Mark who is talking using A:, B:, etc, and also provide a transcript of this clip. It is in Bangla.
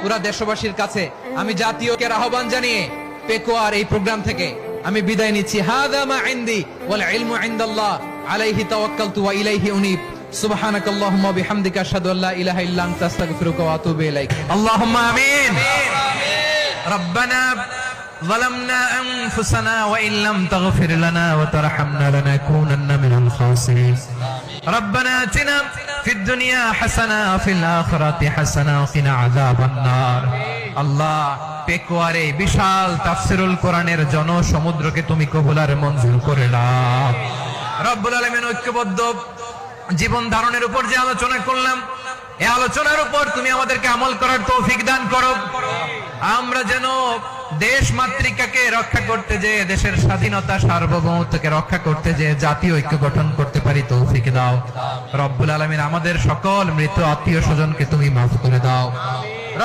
A: পুরা দেশবাসীর কাছে আমি জাতীয়কে আহ্বান জানিয়ে পেকুয়ার এই প্রোগ্রাম থেকে আমি বিদায় নিচ্ছি। হাযা মা ইনদি ওয়াল ইলমু ইনদাল্লাহ আলাইহি তাওয়াক্কালতু ওয়া ইলাইহি উনীব। সুবহানাকাল্লাহুম্মা ওয়া বিহামদিকা আশহাদু আল্লা ইলাহা ইল্লা আনতা আস্তাগফিরুকা ওয়া আতুবু ইলাইক। আল্লাহুম্মা আমিন। রব্বানা ظلمنا أنفسنا وإن لم تغفر لنا وترحمنا لنكونن من الخاسرين. ربنا آتنا في الدنيا حسنة وفي الآخرة حسنة وقنا عذاب النار. আল্লাহ পেকুয়ারে বিশাল তাফসিরুল কোরআনের জনসমুদ্রকে তুমি কবুল আর মঞ্জুর করে নাও। রব্বুল আলামিন ঐক্যবদ্ধ জীবন ধারণের উপর যে আলোচনা করলাম, এই আলোচনার উপর তুমি আমাদেরকে আমল করার তৌফিক দান করো। আমরা যেন দেশ মাতৃকাকে রক্ষা করতে যে, দেশের স্বাধীনতা সার্বভৌমত্বকে রক্ষা করতে যে জাতীয় ঐক্য গঠন করতে পারি তৌফিক দাও। রব্বুল আলামিন আমাদের সকল মৃত আত্মীয় স্বজনকে তুমি মাফ করে দাও।